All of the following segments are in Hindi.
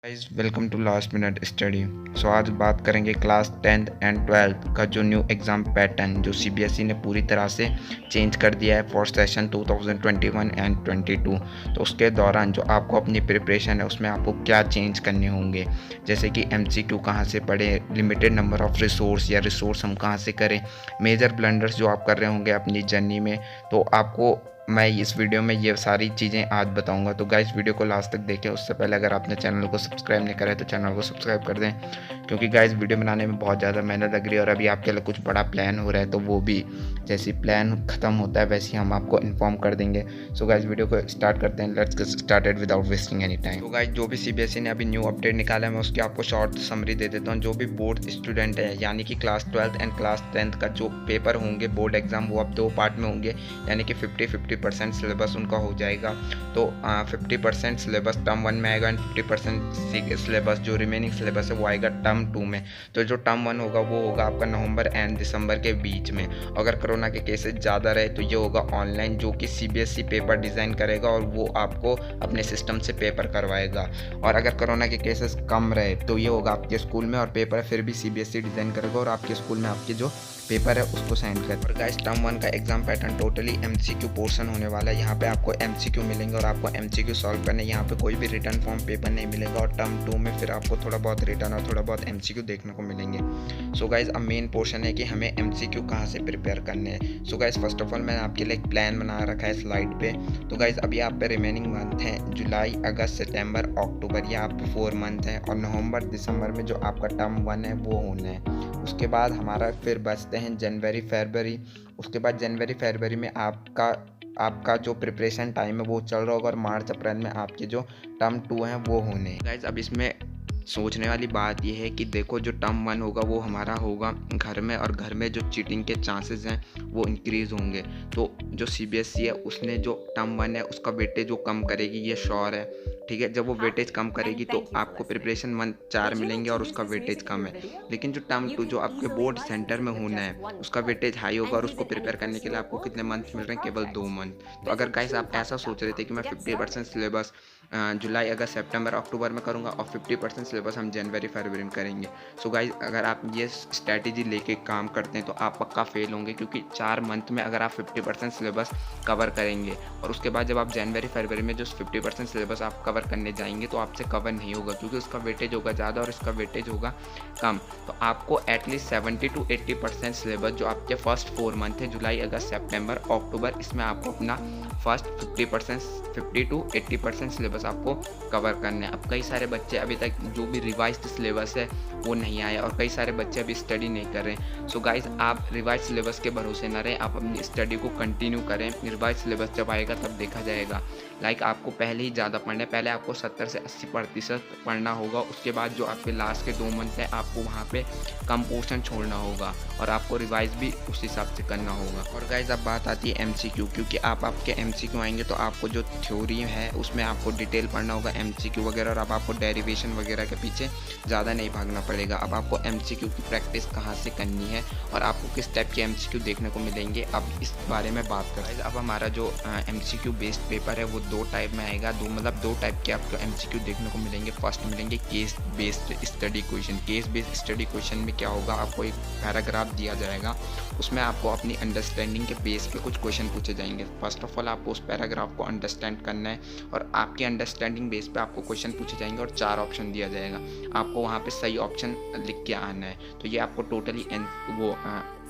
Guys welcome to last minute study. आज बात करेंगे क्लास 10th एंड 12th का जो न्यू एग्ज़ाम पैटर्न जो सीबीएसई ने पूरी तरह से चेंज कर दिया है फॉर सेशन 2021 एंड 22। तो उसके दौरान जो आपको अपनी प्रिपरेशन है उसमें आपको क्या चेंज करने होंगे, जैसे कि एमसीक्यू कहाँ से पढ़ें, लिमिटेड नंबर ऑफ रिसोर्स या रिसोर्स हम कहाँ से करें, मेजर ब्लंडर्स जो आप कर रहे होंगे अपनी जर्नी में। तो आपको मैं इस वीडियो में ये सारी चीज़ें आज बताऊंगा। तो गाइस वीडियो को लास्ट तक देखें। उससे पहले अगर आपने चैनल को सब्सक्राइब नहीं करा है तो चैनल को सब्सक्राइब कर दें, क्योंकि गाइस वीडियो बनाने में बहुत ज़्यादा मेहनत लग रही है और अभी आपके लिए कुछ बड़ा प्लान हो रहा है, तो वो भी जैसे प्लान ख़त्म होता है वैसे ही हम आपको इन्फॉर्म कर देंगे। सो गाइस वीडियो को स्टार्ट करते हैं। Let's get started without wasting any time. तो गाइस जो भी सीबीएसई ने अभी न्यू अपडेट निकाला है मैं उसकी आपको शॉर्ट समरी दे देता हूँ। जो भी बोर्ड स्टूडेंट है यानी कि class 12th and class 10th का जो पेपर होंगे बोर्ड एग्जाम, वो अब 2 पार्ट में होंगे, यानी कि 50% सिलेबस उनका हो जाएगा। तो 50% सिलेबस टर्म 1 में आएगा एंड 50% सिलेबस जो रिमेनिंग सिलेबस है वो आएगा टर्म 2 में। तो जो टर्म 1 होगा वो होगा आपका नवंबर एंड दिसंबर के बीच में। अगर कोरोना के केसेस ज़्यादा रहे तो ये होगा ऑनलाइन, जो कि सीबीएसई पेपर डिज़ाइन करेगा और वो आपको अपने सिस्टम से पेपर करवाएगा। और अगर कोरोना के केसेस कम रहे तो ये होगा आपके स्कूल में और पेपर फिर भी सीबीएसई डिज़ाइन करेगा और आपके स्कूल में आपके जो पेपर है उसको सेंड कर। और गाइस टर्म 1 का exam pattern totally MCQ portion होने वाला है। यहाँ पे आपको एमसीक्यू मिलेंगे और आपको एमसीक्यू सॉल्व करने, यहाँ पे कोई भी रिटर्न फॉर्म पेपर नहीं मिलेगा। और टर्म 2 में फिर आपको थोड़ा बहुत रिटर्न और थोड़ा बहुत एमसीक्यू देखने को मिलेंगे। सो गाइस अब मेन पोर्शन है कि हमें एमसीक्यू कहाँ से प्रिपेयर करने हैं। So guys first of all मैंने आपके लिए एक प्लान बना रखा है स्लाइड पे। तो गाइस अभी आप पे रिमेनिंग मंथ हैं जुलाई, अगस्त, सितंबर, अक्टूबर, ये आप 4 मंथ हैं। और नवंबर दिसंबर में जो आपका टर्म 1 है वो होना है। उसके बाद हमारा फिर बचते हैं जनवरी फरवरी। उसके बाद जनवरी फरवरी में आपका जो प्रिपरेशन टाइम है वो चल रहा होगा और मार्च अप्रैल में आपके जो टर्म 2 हैं वो होने हैं। गाइस अब इसमें सोचने वाली बात यह है कि देखो जो टर्म 1 होगा वो हमारा होगा घर में, और घर में जो चीटिंग के चांसेस हैं वो इंक्रीज़ होंगे। तो जो सीबीएसई है उसने जो टर्म 1 है उसका वेटेज वो कम करेगी, ये श्योर है। ठीक है, जब वो वेटेज कम करेगी तो आपको प्रिपरेशन मंथ 4 मिलेंगे और उसका वेटेज कम है। लेकिन जो टर्म 2 जो आपके बोर्ड सेंटर में होना है उसका वेटेज हाई होगा और उसको प्रिपेयर करने के लिए आपको कितने मंथ मिल रहे हैं, केवल 2 मंथ। तो अगर गाइस आप ऐसा सोच रहे थे कि मैं 50% सिलेबस जुलाई, अगस्त, सितंबर, अक्टूबर में करूंगा और 50% सिलेबस हम जनवरी फरवरी में करेंगे, सो गाइस अगर आप ये स्ट्रैटेजी लेके काम करते हैं तो आप पक्का फेल होंगे, क्योंकि 4 मंथ में अगर आप 50% सिलेबस कवर करेंगे और उसके बाद जब आप जनवरी फरवरी में जो 50% सिलेबस आप कवर करने जाएंगे तो आपसे कवर नहीं होगा, क्योंकि उसका वेटेज होगा ज़्यादा और इसका वेटेज होगा कम। तो आपको एटलीस्ट 70 to 80% सिलेबस जो आपके फर्स्ट 4 मंथ है जुलाई, अगस्त, सितंबर, अक्टूबर, इसमें आपको अपना फर्स्ट 50 to 80% सिलेबस आपको कवर करना है। अब कई सारे बच्चे अभी तक जो भी रिवाइज्ड सिलेबस है वो नहीं आया और कई सारे बच्चे अभी स्टडी नहीं कर रहे हैं। सो गाइस आप रिवाइज सिलेबस के भरोसे ना रहें, आप अपनी स्टडी को कंटिन्यू करें। रिवाइज सिलेबस जब आएगा तब देखा जाएगा। आपको पहले ही ज़्यादा पढ़ना है, पहले आपको 70 से 80% पढ़ना होगा। उसके बाद जो आपके लास्ट के 2 मंथ है आपको वहाँ पे कम पोर्शन छोड़ना होगा और आपको रिवाइज भी उस हिसाब से करना होगा। और गाइस अब बात आती है एमसीक्यू, क्योंकि आपके एमसीक्यू आएंगे तो आपको जो थ्योरी है उसमें आपको डिटेल पढ़ना होगा एमसीक्यू वगैरह, और अब आपको डेरिवेशन वगैरह के पीछे ज़्यादा नहीं भागना पड़ेगा। अब आपको एमसीक्यू की प्रैक्टिस कहाँ से करनी है और आपको किस टाइप के एमसीक्यू देखने को मिलेंगे, अब इस बारे में बात करें। अब हमारा जो एमसीक्यू बेस्ड पेपर है वो 2 टाइप में आएगा। 2 टाइप के आपको एमसीक्यू देखने को मिलेंगे। फर्स्ट मिलेंगे case based study question. Case based study question में क्या होगा, आपको एक पैराग्राफ दिया जाएगा, उसमें आपको अपनी अंडरस्टैंडिंग के बेस पे कुछ क्वेश्चन पूछे जाएंगे। फर्स्ट ऑफ ऑल आपको उस पैराग्राफ को अंडरस्टैंड करना है और आपकी अंडरस्टैंडिंग बेस पे आपको क्वेश्चन पूछे जाएंगे और 4 ऑप्शन दिया जाएगा, आपको वहाँ पे सही ऑप्शन लिख के आना है। तो ये आपको टोटली वो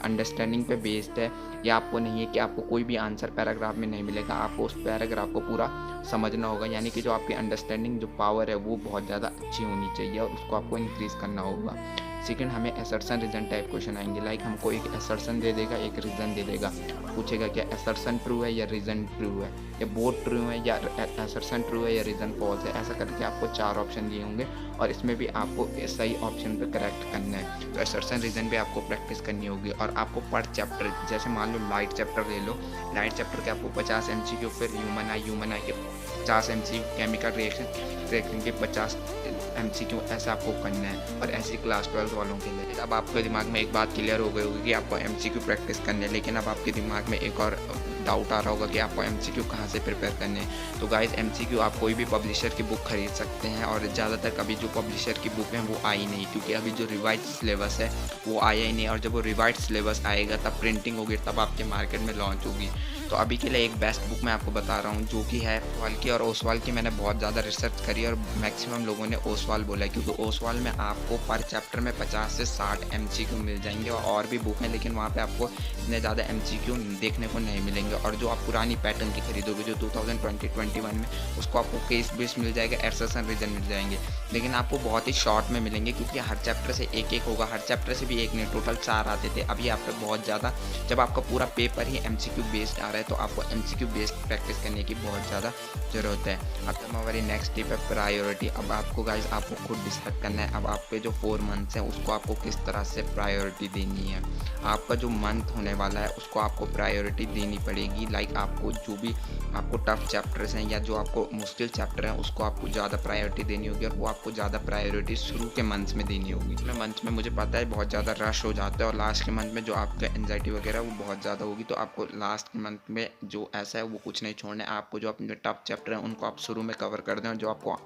अंडरस्टैंडिंग पे बेस्ड है। ये आपको नहीं है कि आपको कोई भी आंसर पैराग्राफ में नहीं मिलेगा, आपको उस पैराग्राफ को पूरा समझना होगा, यानी कि जो आपकी अंडरस्टैंडिंग जो पावर है वो बहुत ज़्यादा अच्छी होनी चाहिए और उसको आपको इंक्रीज़ करना होगा। सेकंड हमें असर्शन रीजन टाइप क्वेश्चन आएंगे। हमको एक असर्शन दे देगा, एक रीज़न दे देगा, पूछेगा क्या असर्शन ट्रू है या रीज़न ट्रू है, या बोथ ट्रू है या असर्शन ट्रू है या रीज़न फॉल्स है। ऐसा करके आपको 4 ऑप्शन दिए होंगे और इसमें भी आपको सही ऑप्शन पे करेक्ट करना है। तो असर्शन रीज़न पे आपको प्रैक्टिस करनी होगी और आपको पर चैप्टर, जैसे मान लो लाइट चैप्टर ले लो, लाइट चैप्टर के आपको 50 एमसीक्यू, फिर ह्यूमन आई के 50 MCQ, केमिकल रिएक्शन के 50 MCQ, ऐसा आपको करना है। और ऐसी क्लास 12 वालों के लिए अब आपके दिमाग में एक बात क्लियर हो गई होगी कि आपको MCQ प्रैक्टिस करनी है, लेकिन अब आपके दिमाग में एक और डाउट आ रहा होगा कि आपको MCQ कहाँ से प्रिपेयर करने हैं। तो गाइस MCQ आप कोई भी पब्लिशर की बुक खरीद सकते हैं, और ज़्यादातर अभी जो पब्लिशर की बुक है वो आई नहीं, क्योंकि अभी जो रिवाइज सिलेबस है वो आया ही नहीं, और जब वो रिवाइज सिलेबस आएगा तब प्रिंटिंग होगी, तब आपके मार्केट में लॉन्च होगी। तो अभी के लिए एक बेस्ट बुक मैं आपको बता रहा हूँ जो कि है ओसवाल की, और ओसवाल की मैंने बहुत ज़्यादा रिसर्च करी और मैक्सिमम लोगों ने ओसवाल बोला है, क्योंकि ओसवाल में आपको पर चैप्टर में 50 से 60 MCQ मिल जाएंगे। और भी बुक हैं लेकिन वहाँ पे आपको इतने ज़्यादा MCQ देखने को नहीं मिलेंगे। और जो आप पुरानी पैटर्न की खरीदोगे जो 2020-21 में, उसको आपको केस बेस मिल जाएगा, एक्सरसाइज एंड रीजन मिल जाएंगे, लेकिन आपको बहुत ही शॉर्ट में मिलेंगे, क्योंकि हर चैप्टर से एक एक होगा। हर चैप्टर से भी एक नहीं, टोटल 4 आते थे। अभी आप पे बहुत ज़्यादा, जब आपका पूरा पेपर ही MCQ बेस्ड आ रहा है तो आपको MCQ बेस्ड प्रैक्टिस करने की बहुत ज़्यादा ज़रूरत है। अब हमारी नेक्स्ट टिप है प्रायोरिटी। अब आपको गाइस आपको खुद डिसाइड करना है, अब आपके जो 4 मंथ्स हैं उसको आपको किस तरह से प्रायोरिटी देनी है। आपका जो मंथ होने वाला है उसको आपको प्रायोरिटी देनी पड़ेगी। लाइक आपको जो भी आपको टफ चैप्टर्स हैं या जो आपको मुश्किल चैप्टर हैं उसको आपको ज़्यादा प्रायोरिटी देनी होगी, और वो आपको ज़्यादा प्रायोरिटी शुरू के मंथ्स में देनी होगी। पिछले मंथ में मुझे पता है बहुत ज़्यादा रश हो जाता है, और लास्ट के मंथ में जो आपका एंजाइटी वगैरह वो बहुत ज़्यादा होगी। तो आपको लास्ट के मंथ में जो ऐसा है वो कुछ नहीं छोड़ना है। आपको जो अपने टफ चैप्टर हैं उनको आप शुरू में कवर कर दें, और जो आपको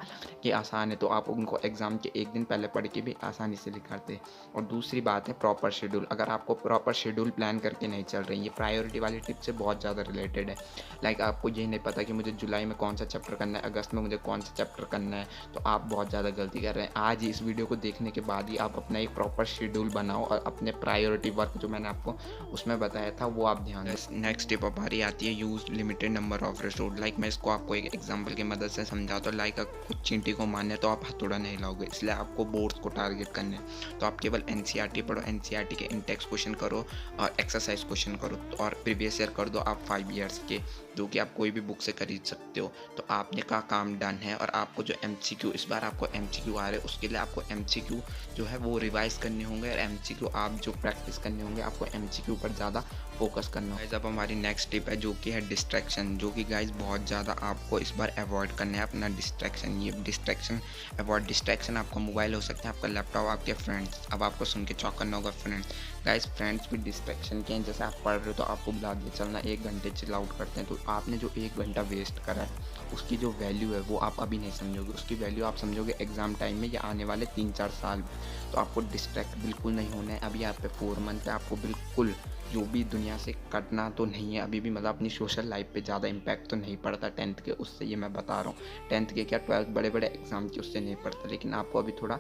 कि आसान है तो आप उनको एग्ज़ाम के एक दिन पहले पढ़ के भी आसानी से लिखाते हैं। और दूसरी बात है प्रॉपर शेड्यूल। अगर आपको प्रॉपर शेड्यूल प्लान करके नहीं चल रही, ये प्रायोरिटी वाली टिप से बहुत ज़्यादा रिलेटेड है। लाइक आपको ये नहीं पता कि मुझे जुलाई में कौन सा चैप्टर करना है, अगस्त में मुझे कौन सा चैप्टर करना है, तो आप बहुत ज़्यादा गलती कर रहे हैं। आज ही इस वीडियो को देखने के बाद ही आप अपना एक प्रॉपर शेड्यूल बनाओ, और अपने प्रायोरिटी वर्क जो मैंने आपको उसमें बताया था वो आप ध्यान दें। नेक्स्ट टिप हमारी आती है use limited number of resource. Like मैं इसको आपको एक एग्जांपल की मदद से समझाता हूँ। लाइक कुछ चींटी को मारने तो आप हथौड़ा नहीं लाओगे, इसलिए आपको बोर्ड्स को टारगेट करने हैं। तो आप केवल NCERT पढ़ो, NCERT के इंटेक्स क्वेश्चन करो और एक्सरसाइज क्वेश्चन करो, और प्रीवियस ईयर कर दो आप 5 ईयर्स के, जो कि आप कोई भी बुक से खरीद सकते हो। तो आपने का काम डन है। और आपको जो MCQ इस बार आपको MCQ आ रहे हैं उसके लिए आपको MCQ जो है वो रिवाइज करने होंगे, और MCQ आप जो प्रैक्टिस करने होंगे आपको MCQ पर ज़्यादा फोकस करना है। अब हमारी नेक्स्ट टिप है जो कि है डिस्ट्रैक्शन, जो कि गाइज बहुत ज़्यादा आपको इस बार अवॉइड करना है अपना डिस्ट्रैक्शन। ये डिस्ट्रैक्शन आपका मोबाइल हो सकता है, आपका लैपटॉप, आपके फ्रेंड्स। अब आपको सुन के चौंक करना होगा फ्रेंड्स। गाइज फ्रेंड्स भी डिस्ट्रैक्शन के हैं। जैसे आप पढ़ रहे हो तो आपको बुला दिया, चलना 1 घंटे चिल आउट करते हैं, तो आपने जो 1 घंटा वेस्ट करा है उसकी जो वैल्यू है वो आप अभी नहीं समझोगे, उसकी वैल्यू आप समझोगे एग्ज़ाम टाइम में या आने वाले 3-4 साल में। तो आपको डिस्ट्रैक्ट बिल्कुल नहीं होना है। अभी आप पे 4 मंथ है, आपको बिल्कुल जो भी दुनिया से कटना तो नहीं है अभी भी, मतलब अपनी सोशल लाइफ पे ज़्यादा इम्पैक्ट तो नहीं पड़ता 10th के उससे, ये मैं बता रहा हूँ। 10th के क्या 12th बड़े बड़े एग्जाम के उससे नहीं पड़ता, लेकिन आपको अभी थोड़ा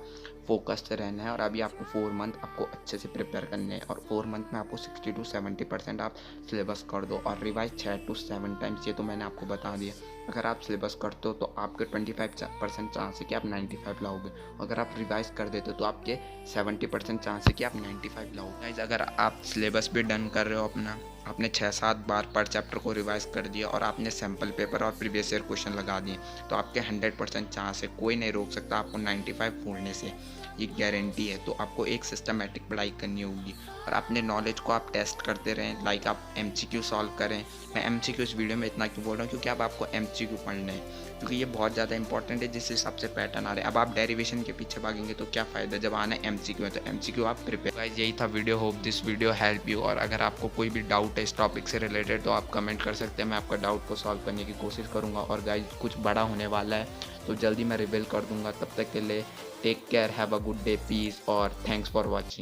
फोकस्ड रहना है। और अभी आपको 4 मंथ आपको अच्छे से प्रिपेयर करने हैं, और 4 मंथ में आपको 60 to 70% आप सिलेबस कर दो, और रिवाइज 6 to 7 टाइम्स, ये तो मैंने आपको बता दिया। अगर आप सिलेबस करते हो तो आपके 25% चांस है कि आप 95 लाओगे, अगर आप रिवाइज कर देते हो तो आपके 70% चांस है कि आप 95 लाओगे। गाइस अगर आप सिलेबस भी डन कर रहे हो अपना, आपने 6-7 बार पर चैप्टर को रिवाइज कर दिया, और आपने सैम्पल पेपर और प्रीवियस ईयर क्वेश्चन लगा दिए, तो आपके 100% चांस है, कोई नहीं रोक सकता आपको 95 फोड़ने से, ये गारंटी है। तो आपको एक सिस्टमेटिक पढ़ाई करनी होगी, और अपने नॉलेज को आप टेस्ट करते रहें। लाइक आप MCQ सॉल्व करें। मैं MCQ इस वीडियो में इतना क्यों बोल रहा हूँ, क्योंकि अब आपको MCQ पढ़ना है, क्योंकि ये बहुत ज़्यादा इंपॉर्टेंट है जिस हिसाब से पैटर्न आ रहे हैं। अब आप डेरिवेशन के पीछे भागेंगे तो क्या फ़ायदा, जब आना है MCQ है तो MCQ आप प्रिपेयर। गाइस यही था video, hope this video help you. और अगर आपको कोई भी डाउट है इस टॉपिक से रिलेटेड तो आप कमेंट कर सकते हैं, मैं आपका डाउट को सॉल्व करने की कोशिश करूँगा। और गाइस कुछ बड़ा होने वाला है तो जल्दी मैं रिवील कर दूँगा। तब तक के लिए take care, have a good day, peace, और थैंक्स फॉर वॉचिंग।